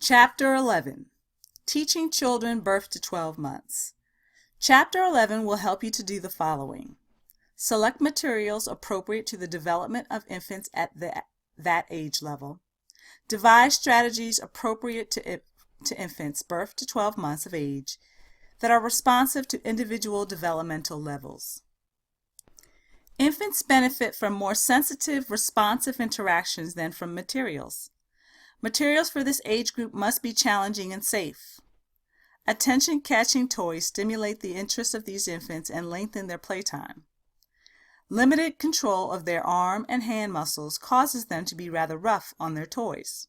Chapter 11, Teaching Children Birth to 12 Months. Chapter 11 will help you to do the following. Select materials appropriate to the development of infants at that age level. Devise strategies appropriate to infants birth to 12 months of age that are responsive to individual developmental levels. Infants benefit from more sensitive, responsive interactions than from materials. Materials for this age group must be challenging and safe. Attention-catching toys stimulate the interest of these infants and lengthen their playtime. Limited control of their arm and hand muscles causes them to be rather rough on their toys.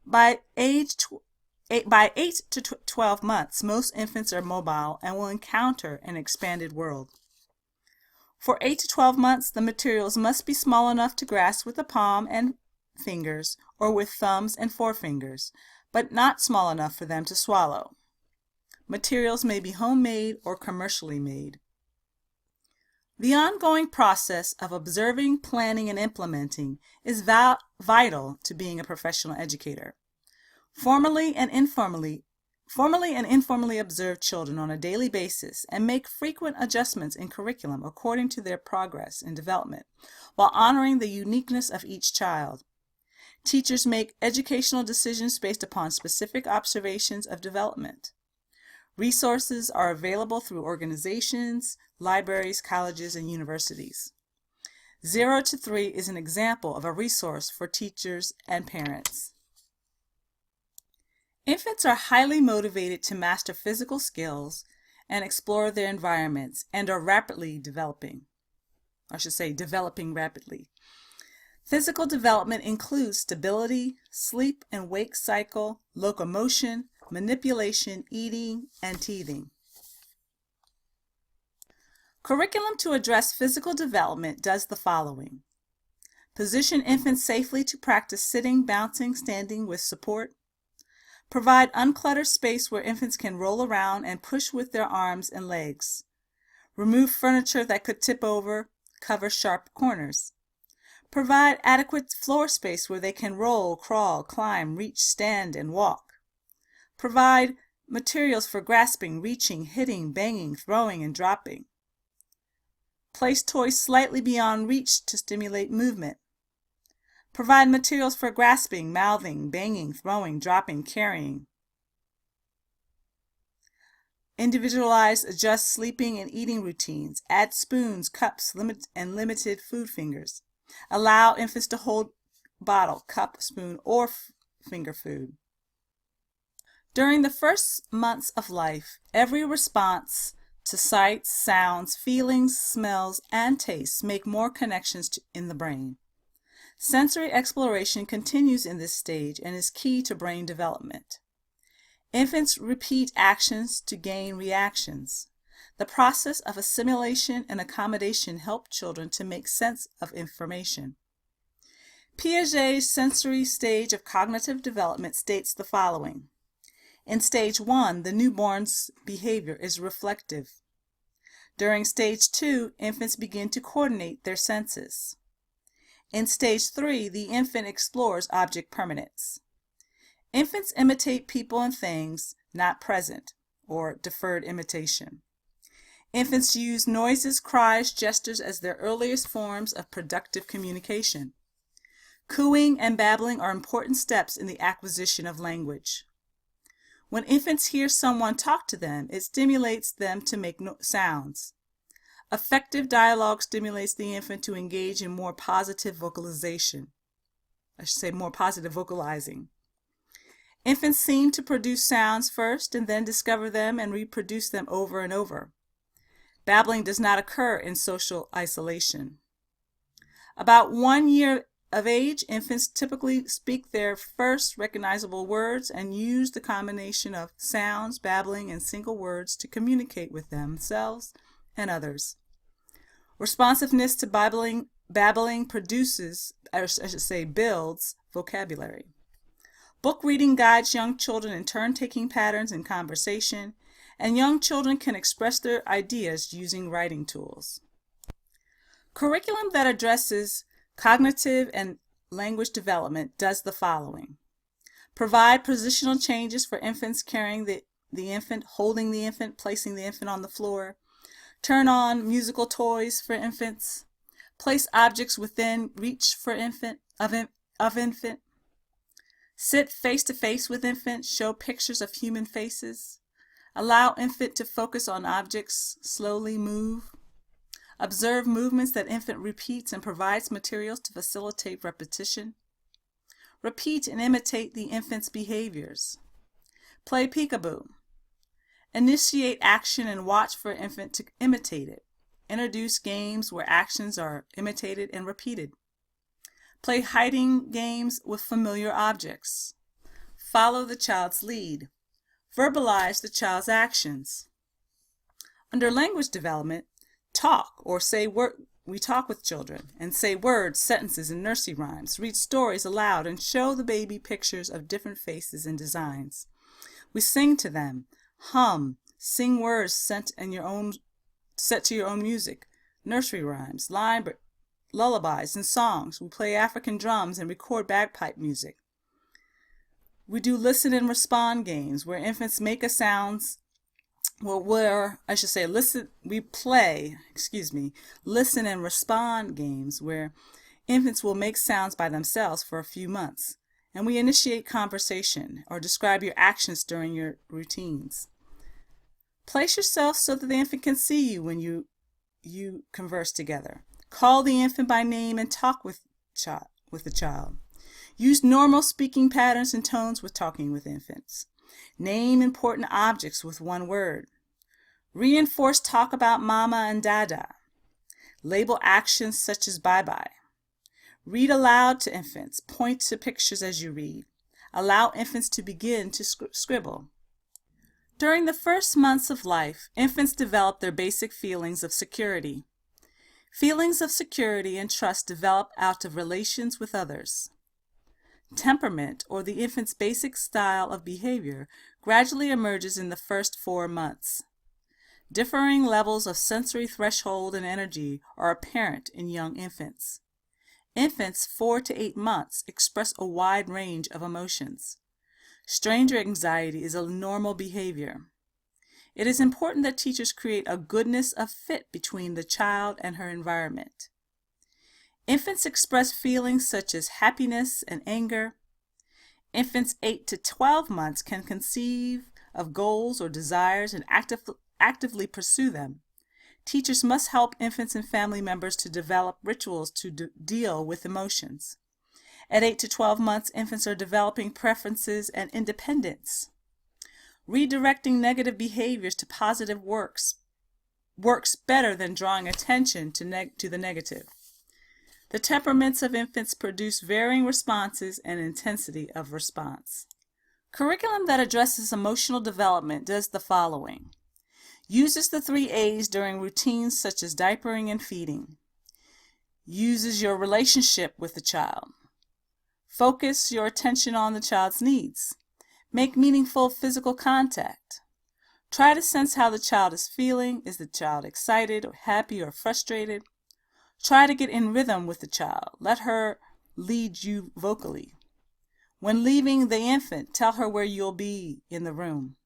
By 8 to 12 months, most infants are mobile and will encounter an expanded world. For 8 to 12 months, the materials must be small enough to grasp with the palm and fingers or with thumbs and forefingers, but not small enough for them to swallow. Materials may be homemade or commercially made. The ongoing process of observing, planning, and implementing is vital to being a professional educator. Formally and informally observe children on a daily basis and make frequent adjustments in curriculum according to their progress and development, while honoring the uniqueness of each child. Teachers make educational decisions based upon specific observations of development. Resources are available through organizations, libraries, colleges, and universities. 0 to 3 is an example of a resource for teachers and parents. Infants are highly motivated to master physical skills and explore their environments and are rapidly developing rapidly. Physical development includes stability, sleep and wake cycle, locomotion, manipulation, eating, and teething. Curriculum to address physical development does the following. Position infants safely to practice sitting, bouncing, standing with support. Provide uncluttered space where infants can roll around and push with their arms and legs. Remove furniture that could tip over, cover sharp corners. Provide adequate floor space where they can roll, crawl, climb, reach, stand, and walk. Provide materials for grasping, reaching, hitting, banging, throwing, and dropping. Place toys slightly beyond reach to stimulate movement. Provide materials for grasping, mouthing, banging, throwing, dropping, carrying. Individualize, adjust sleeping and eating routines. Add spoons, cups, and limited food fingers. Allow infants to hold bottle, cup, spoon, or finger food. During the first months of life, every response to sights, sounds, feelings, smells, and tastes make more connections in the brain. Sensory exploration continues in this stage and is key to brain development. Infants repeat actions to gain reactions. The process of assimilation and accommodation help children to make sense of information. Piaget's sensory stage of cognitive development states the following. In stage 1, the newborn's behavior is reflective. During stage 2, infants begin to coordinate their senses. In stage 3, the infant explores object permanence. Infants imitate people and things not present, or deferred imitation. Infants use noises, cries, gestures as their earliest forms of productive communication. Cooing and babbling are important steps in the acquisition of language. When infants hear someone talk to them, it stimulates them to make sounds. Effective dialogue stimulates the infant to engage in more positive vocalizing. Infants seem to produce sounds first and then discover them and reproduce them over and over. Babbling does not occur in social isolation. About 1 year of age, infants typically speak their first recognizable words and use the combination of sounds, babbling, and single words to communicate with themselves and others. Responsiveness to babbling builds vocabulary. Book reading guides young children in turn-taking patterns in conversation, and young children can express their ideas using writing tools. Curriculum that addresses cognitive and language development does the following. Provide positional changes for infants carrying the infant, holding the infant, placing the infant on the floor. Turn on musical toys for infants. Place objects within reach for infant. Sit face to face with infant. Show pictures of human faces. Allow infant to focus on objects. Slowly move. Observe movements that infant repeats and provides materials to facilitate repetition. Repeat and imitate the infant's behaviors. Play peekaboo. Initiate action and watch for infant to imitate it. Introduce games where actions are imitated and repeated. Play hiding games with familiar objects. Follow the child's lead. Verbalize the child's actions. Under language development, talk or say we talk with children and say words, sentences, and nursery rhymes. Read stories aloud and show the baby pictures of different faces and designs. We sing to them, hum, sing words set to your own music, nursery rhymes, lullabies, and songs. We play African drums and record bagpipe music. We do listen and respond games where infants make a sounds. We play listen and respond games where infants will make sounds by themselves for a few months, and we initiate conversation or describe your actions during your routines. Place yourself so that the infant can see you when you converse together. Call the infant by name and talk with the child. Use normal speaking patterns and tones with talking with infants. Name important objects with one word. Reinforce talk about mama and dada. Label actions such as bye-bye. Read aloud to infants. Point to pictures as you read. Allow infants to begin to scribble. During the first months of life, infants develop their basic feelings of security. Feelings of security and trust develop out of relations with others. Temperament, or the infant's basic style of behavior, gradually emerges in the first 4 months. Differing levels of sensory threshold and energy are apparent in young infants. Infants 4 to 8 months express a wide range of emotions. Stranger anxiety is a normal behavior. It is important that teachers create a goodness of fit between the child and her environment. Infants express feelings such as happiness and anger. Infants 8 to 12 months can conceive of goals or desires and actively pursue them. Teachers must help infants and family members to develop rituals to deal with emotions. At 8 to 12 months, infants are developing preferences and independence. Redirecting negative behaviors to positive works better than drawing attention to the negative. The temperaments of infants produce varying responses and intensity of response. Curriculum that addresses emotional development does the following. Uses the 3 A's during routines such as diapering and feeding. Uses your relationship with the child. Focus your attention on the child's needs. Make meaningful physical contact. Try to sense how the child is feeling. Is the child excited or happy or frustrated? Try to get in rhythm with the child. Let her lead you vocally. When leaving the infant, tell her where you'll be in the room.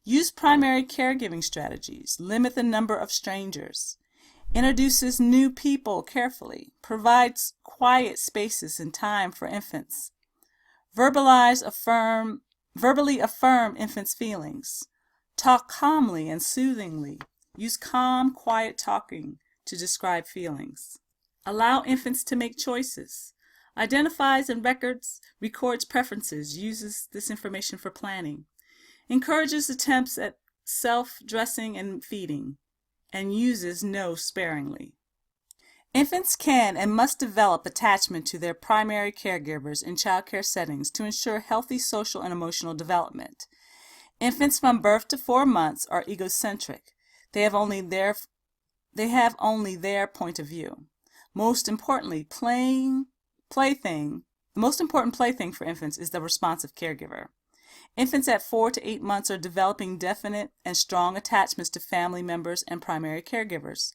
Use primary caregiving strategies. Limit the number of strangers. Introduces new people carefully. Provides quiet spaces and time for infants. Verbally affirm infants' feelings. Talk calmly and soothingly. Use calm, quiet talking to describe feelings. Allow infants to make choices. Identifies and records preferences. Uses this information for planning. Encourages attempts at self-dressing and feeding, and uses no sparingly. Infants can and must develop attachment to their primary caregivers in child care settings to ensure healthy social and emotional development. Infants from birth to 4 months are egocentric. They have only their point of view. Most important plaything for infants is the responsive caregiver. Infants at 4 to 8 months are developing definite and strong attachments to family members and primary caregivers.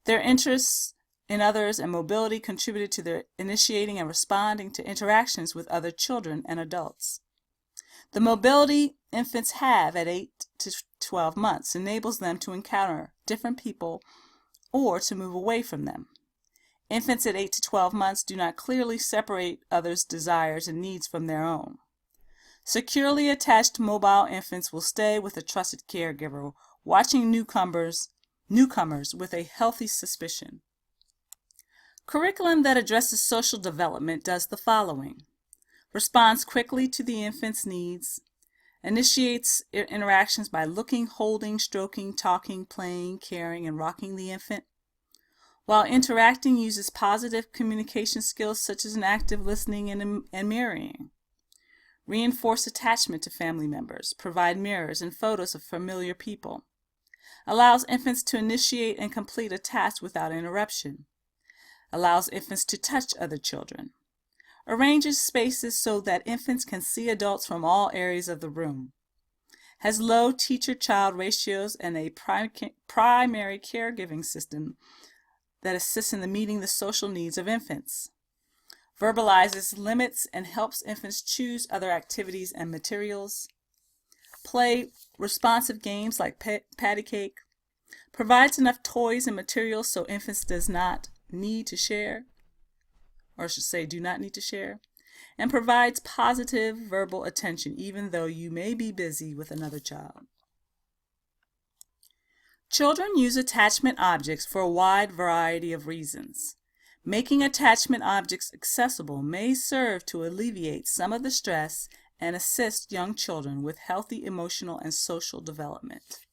Their interests in others and mobility contributed to their initiating and responding to interactions with other children and adults. The mobility infants have at 8 to 12 months enables them to encounter different people or to move away from them. Infants at 8 to 12 months do not clearly separate others' desires and needs from their own. Securely attached mobile infants will stay with a trusted caregiver, watching newcomers with a healthy suspicion. Curriculum that addresses social development does the following: responds quickly to the infant's needs, initiates interactions by looking, holding, stroking, talking, playing, caring, and rocking the infant. While interacting, uses positive communication skills such as an active listening and mirroring. Reinforce attachment to family members, provide mirrors and photos of familiar people. Allows infants to initiate and complete a task without interruption. Allows infants to touch other children. Arranges spaces so that infants can see adults from all areas of the room. Has low teacher-child ratios and a primary caregiving system that assists in meeting the social needs of infants. Verbalizes limits and helps infants choose other activities and materials. Play responsive games like patty cake. Provides enough toys and materials so infants do not need to share. And provides positive verbal attention even though you may be busy with another child. Children use attachment objects for a wide variety of reasons. Making attachment objects accessible may serve to alleviate some of the stress and assist young children with healthy emotional and social development.